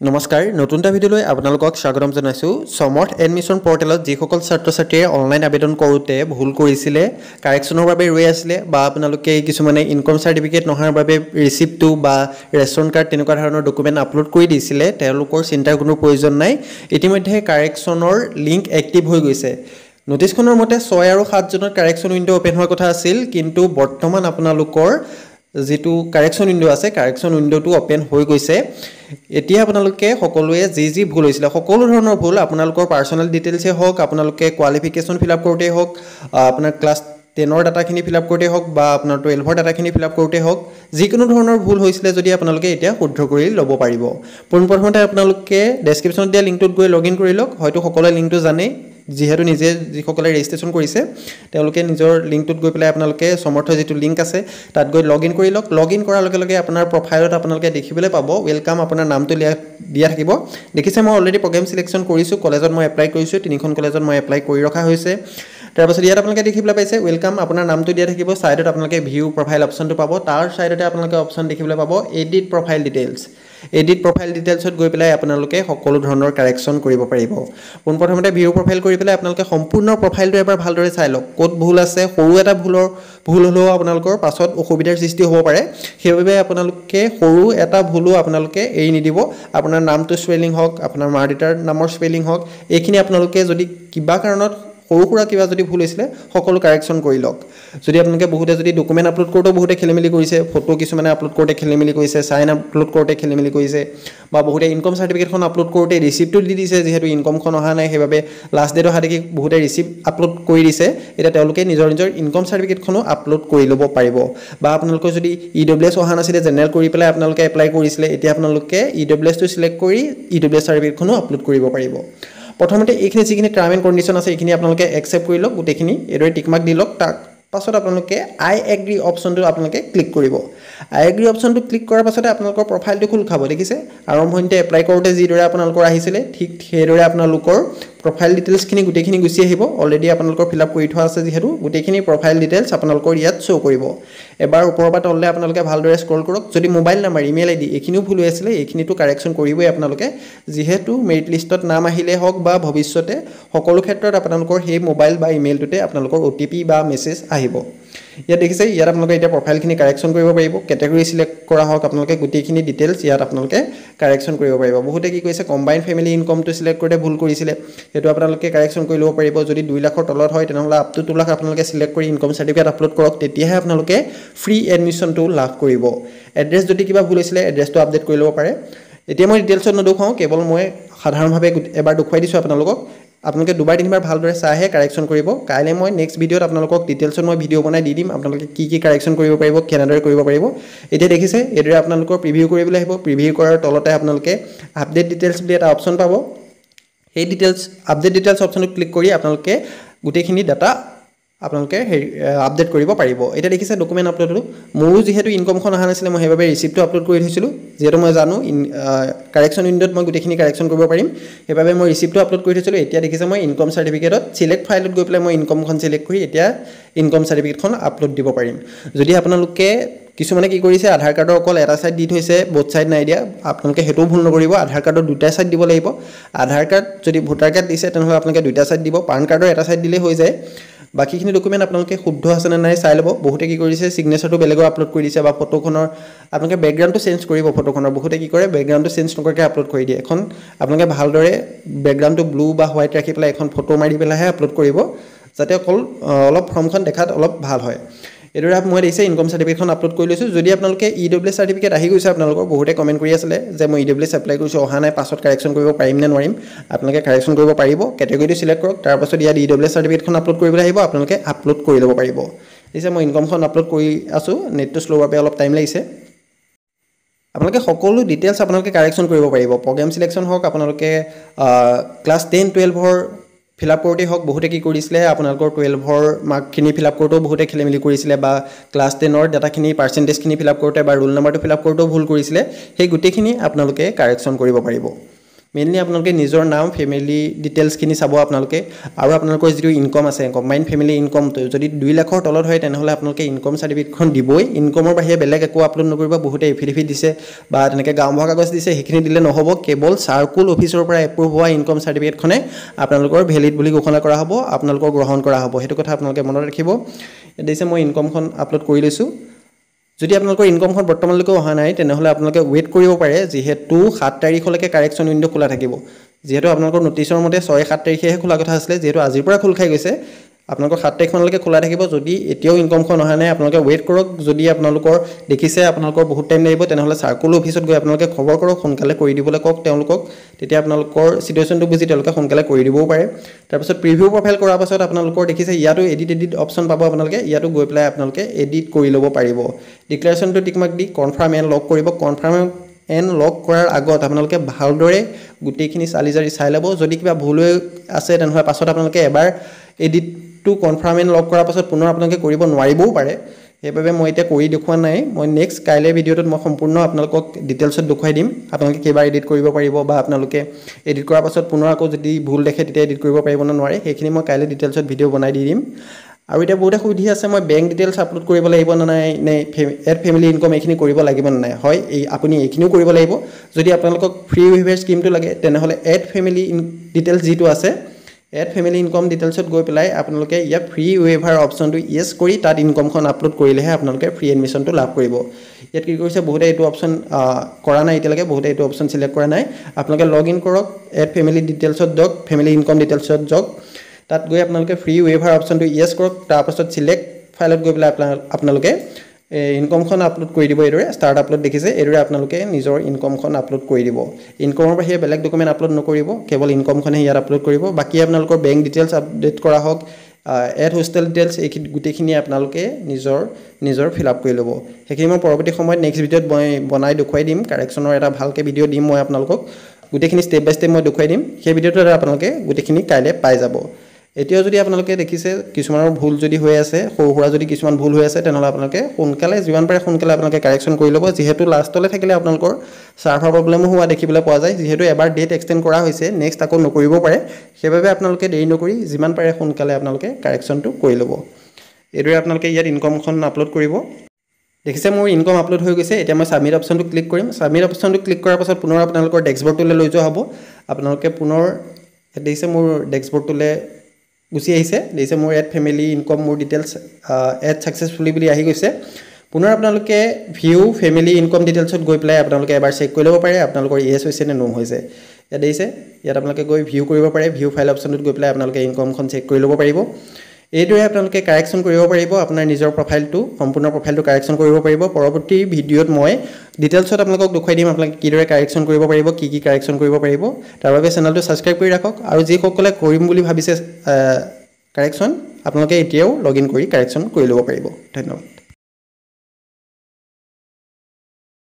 নমস্কাৰ নতুন এটা ভিডিঅ'লৈ আপোনালোকক স্বাগতম জনাইছোঁ সমৰ্থ এডমিশ্যন পৰ্টেলত যিসকল ছাত্ৰ ছাত্ৰীয়ে অনলাইন আবেদন কৰোঁতে ভুল কৰিছিলে কাৰেকশ্যনৰ বাবে ৰৈ আছিলে বা আপোনালোকে কিছুমানে ইনকম চাৰ্টিফিকেট নোহোৱাৰ বাবে ৰিচিপ্টটো বা ৰেচন কাৰ্ড তেনেকুৱা ধৰণৰ ডকুমেণ্ট আপলোড কৰি দিছিলে তেওঁলোকৰ চিন্তাৰ কোনো প্ৰয়োজন নাই ইতিমধ্যে কাৰেকশ্যনৰ লিংক এক্টিভ হৈ গৈছে নটিছখনৰ মতে 6 আৰু 7 জুনত কাৰেকশ্যন উইণ্ড' অপেন হোৱাৰ কথা আছিল কিন্তু বৰ্তমান আপোনালোকৰ যেটো কাৰেকশ্যন উইণ্ড' আছে কাৰেকশ্যন উইণ্ড'টো অপেন হৈ গৈছে এতিয়া আপোনালোকে সকলোৱে যি ভুল হৈছিল সকলো ধৰণৰ ভুল আপোনালোকৰ পাৰ্সোনাল ডিটেইলছে হওক আপোনালোকে কোৱালিফিকেশ্যন ফিলআপ কৰোঁতে হওক আপোনাৰ ক্লাছ 10 ডাটাখিনি ফিলআপ কৰোঁতে হওক বা আপোনাৰ 12 ডাটাখিনি ফিলআপ কৰোঁতে হওক যিকোনো ধৰণৰ ভুল হৈছিলে যদি আপোনালোকে এতিয়া শুদ্ধ কৰি ল'ব পাৰিব পোনপ্ৰথমতে আপোনালোকে ডেসক্ৰিপচনত দিয়া লিংকটোত গৈ লগইন কৰি লওক হয়তো সকলোৱে লিংকটো জানে যিহেতু নিজে যিসকলে ৰেজিষ্ট্ৰেচন কৰিছে তেওঁলোকে নিজৰ লিংকটোত গৈ পেলাই আপোনালোকে সমৰ্থ যেটো লিংক আছে তাত গৈ লগইন কৰি লওক লগইন কৰাৰ লগে লগে আপোনাৰ প্ৰফাইলত আপোনালোকে দেখিবলৈ পাব ওয়েলকাম আপোনাৰ নামটো দিয়া থাকিব দেখিছে মই অলৰেডি প্ৰগ্ৰাম সিলেকশ্যন কৰিছো কলেজত মই এপ্লাই কৰিছো তিনিখন কলেজত মই এপ্লাই কৰি ৰখা হৈছে তাৰপাছত ইয়াত আপোনালোকে দেখিবলৈ পাইছে ওয়েলকাম আপোনাৰ নামটো দিয়া থাকিব সাইডত আপোনালোকে ভিউ প্ৰফাইল অপচনটো পাব তাৰ সাইডতে আপোনালোকে অপচন দেখিবলৈ পাব edit profile details edit profile ডিটেইলছত গৈ পেলাই আপোনালোকে সকলো ধৰণৰ কাৰেকশ্যন কৰিব পাৰিব পোনপ্ৰথমতে ভিউ প্ৰফাইল কৰি পেলাই আপোনালোকে সম্পূৰ্ণ প্ৰফাইলটো এবাৰ ভালদৰে চাই লওক ক'ত ভুল আছে সৰু এটা ভুল হলেও আপোনালোকৰ পাছত অসুবিধাৰ সৃষ্টি হ'ব পাৰে সেইবাবে আপোনালোকে সৰু এটা ভুলো আপোনালোকে এৰি নিদিব আপোনাৰ নামটো স্পেলিং হওক আপোনাৰ মাৰ দেউতাৰ নামৰ স্পেলিং হওক এইখিনি আপোনালোকে যদি কিবা কাৰণত সৰু কিবা যদি ভুল হৈছিলে সকলো কাৰেকশ্যন কৰি লওক যদি আপোনালোকে বহুতে যদি ডকুমেণ্ট আপলোড কৰোঁতে বহুতে খেলিমেলি কৰিছে ফটো কিছুমানে আপলোড কৰোঁতে খেলিমেলি কৰিছে সাইন আপলোড কৰোঁতে খেলিমেলি কৰিছে বা বহুতে ইনকম চাৰ্টিফিকেটখন আপলোড কৰোঁতে ৰিচিপ্টটো দি দিছে যিহেতু ইনকমখন অহা নাই সেইবাবে লাষ্ট ডেট অহা দেখি বহুতে ৰিচিপ্ট আপলোড কৰি দিছে এটা তেওঁলোকে নিজৰ ইনকম চাৰ্টিফিকেটখনো আপলোড কৰি ল'ব পাৰিব বা আপোনালোকৰ যদি ইডব্লিউএছ অহা নাছিলে জেনেৰেল কৰি পেলাই আপোনালোকে এপ্লাই কৰিছিলে এতিয়া আপোনালোকে ইডব্লিউএছটো সিলেক্ট কৰি ইডব্লিউএছ চাৰ্টিফিকেটখনো আপলোড কৰিব পাৰিব প্ৰথমতে এইখিনি যিখিনি টাৰ্ম এণ্ড কণ্ডিশ্যন আছে এইখিনি আপোনালোকে একচেপ্ট কৰি লওক গোটেইখিনি এদৰে টিক মাৰ্ক দি লওক তাৰ পাছত আপোনালোকে আই এগ্ৰি অপচনটো আপোনালোকে ক্লিক কৰিব আই এগ্ৰি অপচনটো ক্লিক কৰাৰ পাছতে আপোনালোকৰ প্ৰফাইলটো খোল খাব দেখিছে আৰম্ভণিতে এপ্লাই কৰোঁতে যিদৰে আপোনালোকৰ আহিছিলে ঠিক সেইদৰে আপোনালোকৰ প্ৰফাইল ডিটেইলছখিনি গোটেইখিনি গুচি আহিব অলৰেডি আপোনালোকৰ ফিলআপ কৰি থোৱা আছে যেহেতু গোটেইখিনি প্ৰফাইল ডিটেইলছ আপোনালোকৰ ইয়াত শ্ব' কৰিব এবাৰ ওপৰৰ পৰা তললৈ আপোনালোকে ভালদৰে স্ক্ৰল কৰক যদি মোবাইল নাম্বাৰ ইমেইল আইডি এইখিনিও ভুল হৈ আছিলে এইখিনিতো কাৰেকশ্যন কৰিবই আপোনালোকে যিহেতু মেৰিট লিষ্টত নাম আহিলে হওক বা ভৱিষ্যতে সকলো ক্ষেত্ৰত আপোনালোকৰ সেই মোবাইল বা ইমেইলটোতে আপোনালোকৰ OTP বা মেছেজ আহিব ইয়াত দেখিছে ইয়াত আপোনালোকে এতিয়া প্ৰফাইলখিনি কাৰেকশ্যন কৰিব পাৰিব কেটেগৰি সিলেক্ট কৰা হওক আপোনালোকে গোটেইখিনি ডিটেইলছ ইয়াত আপোনালোকে কাৰেকশ্যন কৰিব পাৰিব বহুতে কি কৈছে কম্বাইন ফেমিলি ইনকমটো সিলেক্ট কৰোঁতে ভুল কৰিছিলে সেইটো আপোনালোকে কাৰেকশ্যন কৰি ল'ব পাৰিব যদি 2 লাখৰ তলত হয় তেনেহ'লে আপ টু 2 লাখ আপোনালোকে সিলেক্ট কৰি ইনকম চাৰ্টিফিকেট আপলোড কৰক তেতিয়াহে আপোনালোকে ফ্ৰী এডমিশ্যনটো লাভ কৰিব এড্ৰেছ যদি কিবা ভুল হৈছিলে এড্ৰেছটো আপডেট কৰি ল'ব পাৰে এতিয়া মই ডিটেইলছত নদেখাওঁ কেৱল মই সাধাৰণভাৱে এবাৰ দেখুৱাই দিছোঁ আপোনালোকক আপোনালোকে দুবাৰ তিনিবাৰ ভালদৰে চাইহে কাৰেকশ্যন কৰিব কাইলৈ মই নেক্সট ভিডিঅ'ত আপোনালোকক ডিটেইলছত মই ভিডিঅ' বনাই দি দিম আপোনালোকে কি কাৰেকশ্যন কৰিব পাৰিব কেনেদৰে কৰিব পাৰিব এতিয়া দেখিছে এইদৰে আপোনালোকৰ প্ৰিভিউ কৰিবলৈ আহিব প্ৰিভিউ কৰাৰ তলতে আপোনালোকে আপডেট ডিটেইলছ বুলি এটা অপচন পাব সেই ডিটেইলছ আপডেট ডিটেইলছ অপচনটো ক্লিক কৰি আপোনালোকে গোটেইখিনি ডাটা আপোনালোকে আপডেট কৰিব পাৰিব এটা দেখিছে ডকুমেণ্ট আপলোডটো মোৰো যেহেতু ইনকমখন অহা নাছিলে মই সেইবাবে ৰিচিপ্টটো আপলোড কৰি থৈছিলোঁ যেহেতু মই জানো কাৰেকশ্যন উইণ্ড'ত মই গোটেইখিনি কাৰেকশ্যন কৰিব পাৰিম সেইবাবে মই ৰিচিপ্টটো আপলোড কৰি থৈছিলোঁ এতিয়া দেখিছে মই ইনকম চাৰ্টিফিকেটত সিলেক্ট ফাইলত গৈ পেলাই মই ইনকমখন সিলেক্ট কৰি এতিয়া ইনকম চাৰ্টিফিকেটখন আপলোড দিব পাৰিম যদি আপোনালোকে কিছুমানে কি কৰিছে আধাৰ কাৰ্ডৰ অকল এটা সাইড দি থৈছে বোথ সাইড নাই দিয়া আপোনালোকে হেতু ভুল নকৰিব আধাৰ কাৰ্ডৰ দুটা সাইড দিব লাগিব আধাৰ কাৰ্ড যদি ভোটাৰ কাৰ্ড দিছে তেনেহ'লে আপোনালোকে দুটা সাইড দিব পান কাৰ্ডৰ এটা সাইড দিলে হৈ যায় বাকিখিনি ডকুমেণ্ট আপোনালোকে শুদ্ধ আছে নে নাই চাই ল'ব বহুতে কি কৰিছে সিগনেচাৰটো বেলেগৰ আপলোড কৰি দিছে বা ফটোখনৰ আপোনালোকে বেকগ্ৰাউণ্ডটো চেঞ্জ কৰিব ফটোখনৰ বহুতে কি কৰে বেকগ্ৰাউণ্ডটো চেঞ্জ নকৰাকৈ আপলোড কৰি দিয়ে এখন আপোনালোকে ভালদৰে বেকগ্ৰাউণ্ডটো ব্লু বা হোৱাইট ৰাখি পেলাই এখন ফটো মাৰি পেলাইহে আপলোড কৰিব যাতে অকল অলপ ফৰ্মখন দেখাত অলপ ভাল হয় এইদৰে মই দেখিছে ইনকম চাৰ্টিফিকেটখন আপলোড কৰি লৈছোঁ যদি আপোনালোকে ইডব্লিউএছ চাৰ্টিফিকেট আহি গৈছে আপোনালোকৰ বহুতে কমেণ্ট কৰি আছিলে যে মই ইডব্লিউএছ এপ্লাই কৰিছোঁ অহা নাই পাছত কাৰেকশ্যন কৰিব পাৰিম নে নোৱাৰিম আপোনালোকে কাৰেকশ্যন কৰিব পাৰিব কেটেগৰিটো সিলেক্ট কৰক তাৰপাছত ইয়াত ইডব্লিউএছ চাৰ্টিফিকেটখন আপলোড কৰিবলৈ আহিব আপোনালোকে আপলোড কৰি ল'ব পাৰিব দেখিছে মই ইনকমখন আপলোড কৰি আছোঁ নেটটো শ্ল' বাবে অলপ টাইম লাগিছে আপোনালোকে সকলো ডিটেইলছ আপোনালোকে কাৰেকশ্যন কৰিব পাৰিব প্ৰগ্ৰাম সিলেকশ্যন হওক আপোনালোকে ক্লাছ 10 12ৰ ফিলআপ কৰোঁতে হওক বহুতে কি কৰিছিলে আপোনালোকৰ 12ৰ মাৰ্কখিনি ফিলআপ কৰোঁতেও বহুতে খেলিমেলি কৰিছিলে বা ক্লাছ 10ৰ ডাটাখিনি পাৰ্চেণ্টেজখিনি ফিলআপ কৰোঁতে বা ৰোল নাম্বাৰটো ফিলআপ কৰোঁতেও ভুল কৰিছিলে সেই গোটেইখিনি আপোনালোকে কাৰেকশ্যন কৰিব পাৰিব মেইনলি আপোনালোকে নিজৰ নাম ফেমিলি ডিটেইলছখিনি চাব আপোনালোকে আৰু আপোনালোকৰ যিটো ইনকম আছে কম্বাইন ফেমিলি ইনকমটো যদি 2 লাখৰ তলত হয় তেনেহ'লে আপোনালোকে ইনকম চাৰ্টিফিকেটখন দিবই ইনকমৰ বাহিৰে বেলেগ একো আপলোড নকৰিব বহুতে এফিডেভিট দিছে বা তেনেকৈ গাঁওবুঢ়া কাগজ দিছে সেইখিনি দিলে নহ'ব কেৱল চাৰ্কুল অফিচৰ পৰা এপ্ৰুভ হোৱা ইনকম চাৰ্টিফিকেটখনে আপোনালোকৰ ভেলিড বুলি ঘোষণা কৰা হ'ব আপোনালোকৰ গ্ৰহণ কৰা হ'ব সেইটো কথা আপোনালোকে মনত ৰাখিব দিছে মই ইনকমখন আপলোড কৰি লৈছোঁ যদি আপোনালোকৰ ইনকমখন বৰ্তমানলৈকে অহা নাই তেনেহ'লে আপোনালোকে ৱেইট কৰিব পাৰে যিহেতু 7 তাৰিখলৈকে কাৰেকশ্যন উইণ্ডো খোলা থাকিব যেহেতু আপোনালোকৰ নটিছৰ মতে 6-7 তাৰিখেহে খোলা কথা আছিলে যেহেতু আজিৰ পৰা খোল খাই গৈছে আপোনালোকৰ 7 তাৰিখমানলৈকে খোলা থাকিব যদি এতিয়াও ইনকমখন অহা নাই আপোনালোকে ৱেইট কৰক যদি আপোনালোকৰ দেখিছে আপোনালোকৰ বহুত টাইম লাগিব তেনেহ'লে চাৰ্কুল অফিচত গৈ আপোনালোকে খবৰ কৰক সোনকালে কৰি দিবলৈ কওক তেওঁলোকক তেতিয়া আপোনালোকৰ চিটুৱেশ্যনটো বুজি তেওঁলোকে সোনকালে কৰি দিবও পাৰে তাৰপিছত প্ৰিভিউ প্ৰফাইল কৰাৰ পাছত আপোনালোকৰ দেখিছে ইয়াতো এডিট অপশ্যন পাব আপোনালোকে ইয়াতো গৈ পেলাই আপোনালোকে এডিট কৰি ল'ব পাৰিব ডিক্লেৰেশ্যনটো টিকমাৰ্ক দি কনফাৰ্ম এণ্ড লক কৰিব কনফাৰ্ম এণ্ড লক কৰাৰ আগত আপোনালোকে ভালদৰে গোটেইখিনি চালি জাৰি চাই ল'ব যদি কিবা ভুল হৈ আছে তেনেহ'লে পাছত আপোনালোকে এবাৰ এডিটটো কনফাৰ্ম এণ্ড লক কৰাৰ পাছত পুনৰ আপোনালোকে কৰিব নোৱাৰিবও পাৰে সেইবাবে মই এতিয়া কৰি দেখুওৱা নাই মই নেক্সট কাইলৈ ভিডিঅ'টোত মই সম্পূৰ্ণ আপোনালোকক ডিটেইলছত দেখুৱাই দিম আপোনালোকে কেইবাৰ এডিট কৰিব পাৰিব বা আপোনালোকে এডিট কৰাৰ পাছত পুনৰ আকৌ যদি ভুল দেখে তেতিয়া এডিট কৰিব পাৰিব নে নোৱাৰে সেইখিনি মই কাইলৈ ডিটেইলছত ভিডিঅ' বনাই দি দিম আৰু এতিয়া বহুতে সুধি আছে মই বেংক ডিটেইলছ আপলোড কৰিব লাগিব নে নাই নে এড ফেমিলি ইনকম এইখিনি কৰিব লাগিব নে নাই হয় আপুনি এইখিনিও কৰিব লাগিব যদি আপোনালোকক ফ্ৰী ৱেইভাৰ স্কিমটো লাগে তেনেহ'লে এড ফেমিলি ডিটেইলছ যিটো আছে এড ফেমিলি ইনকম ডিটেইলছত গৈ পেলাই আপোনালোকে ইয়াত ফ্ৰী ৱেইভাৰ অপশ্যনটো ইয়েছ কৰি তাত ইনকমখন আপলোড কৰিলেহে আপোনালোকে ফ্ৰী এডমিশ্যনটো লাভ কৰিব ইয়াত কি কৰিছে বহুতে এইটো অপশ্যন কৰা নাই এতিয়ালৈকে বহুতে এইটো অপশ্যন চিলেক্ট কৰা নাই আপোনালোকে লগ ইন কৰক এড ফেমিলি ডিটেইলছত যাওক ফেমিলি ইনকম ডিটেইলছত যাওক তাত গৈ আপোনালোকে ফ্ৰী ৱেইভাৰ অপশ্যনটো ইয়েছ কৰক তাৰপাছত চিলেক্ট ফাইলত গৈ পেলাই আপোনালোকে ইনকমখন আপলোড কৰি দিব এইদৰে ষ্টাৰ্ট আপলোড দেখিছে এইদৰে আপোনালোকে নিজৰ ইনকমখন আপলোড কৰি দিব ইনকমৰ বাহিৰে বেলেগ ডকুমেণ্ট আপলোড নকৰিব কেৱল ইনকমখনহে ইয়াত আপলোড কৰিব বাকী আপোনালোকৰ বেংক ডিটেইলছ আপডেট কৰা হওক এড হোষ্টেল ডিটেইলছ এইখিনি গোটেইখিনি আপোনালোকে নিজৰ ফিল আপ কৰি ল'ব সেইখিনি মই পৰৱৰ্তী সময়ত নেক্সট ভিডিঅ'ত মই বনাই দেখুৱাই দিম কাৰেকশ্যনৰ এটা ভালকৈ ভিডিঅ' দিম মই আপোনালোকক গোটেইখিনি ষ্টেপ বাই ষ্টেপ মই দেখুৱাই দিম সেই ভিডিঅ'টোত আপোনালোকে গোটেইখিনি কাইলৈ পাই যাব এতিয়াও যদি আপোনালোকে দেখিছে কিছুমানৰ ভুল যদি হৈ আছে সৰু সুৰা যদি কিছুমান ভুল হৈ আছে তেনেহ'লে আপোনালোকে সোনকালে যিমান পাৰে সোনকালে আপোনালোকে কাৰেকশ্যন কৰি ল'ব যিহেতু লাষ্টলৈ থাকিলে আপোনালোকৰ চাৰ্ভাৰ প্ৰব্লেমো হোৱা দেখিবলৈ পোৱা যায় যিহেতু এবাৰ ডেট এক্সটেণ্ড কৰা হৈছে নেক্সট আকৌ নকৰিব পাৰে সেইবাবে আপোনালোকে দেৰি নকৰি যিমান পাৰে সোনকালে আপোনালোকে কাৰেকশ্যনটো কৰি ল'ব এইদৰে আপোনালোকে ইয়াত ইনকমখন আপলোড কৰিব দেখিছে মোৰ ইনকম আপলোড হৈ গৈছে এতিয়া মই সাবমিট অপশ্যনটো ক্লিক কৰিম সাবমিট অপশ্যনটো ক্লিক কৰাৰ পাছত পুনৰ আপোনালোকৰ ডেস্কবৰ্ডটোলৈ লৈ যোৱা হ'ব আপোনালোকে পুনৰ দেখিছে মোৰ ডেস্কবৰ্ডটোলৈ গুচি আহিছে দেখিছে মোৰ এড ফেমিলি ইনকম মোৰ ডিটেইলছ এড ছাকচেছফুলি বুলি আহি গৈছে পুনৰ আপোনালোকে ভিউ ফেমিলি ইনকম ডিটেইলছত গৈ পেলাই আপোনালোকে এবাৰ চেক কৰি ল'ব পাৰে আপোনালোকৰ ইয়েছ হৈছে নে নো হৈছে ইয়াত দেখিছে ইয়াত আপোনালোকে গৈ ভিউ কৰিব পাৰে ভিউ ফাইল অপশ্যনটোত গৈ পেলাই আপোনালোকে ইনকমখন চেক কৰি ল'ব পাৰিব এইদৰে আপোনালোকে কাৰেকশ্যন কৰিব পাৰিব আপোনাৰ নিজৰ প্ৰফাইলটো সম্পূৰ্ণ প্ৰফাইলটো কাৰেকশ্যন কৰিব পাৰিব পৰৱৰ্তী ভিডিঅ'ত মই ডিটেইলছত আপোনালোকক দেখুৱাই দিম আপোনালোকে কিদৰে কাৰেকশ্যন কৰিব পাৰিব কি কাৰেকশ্যন কৰিব পাৰিব তাৰ বাবে চেনেলটো ছাবস্ক্ৰাইব কৰি ৰাখক আৰু যিসকলে কৰিম বুলি ভাবিছে কাৰেকশ্যন আপোনালোকে এতিয়াও লগ ইন কৰি কাৰেকশ্যন কৰি ল'ব পাৰিব ধন্যবাদ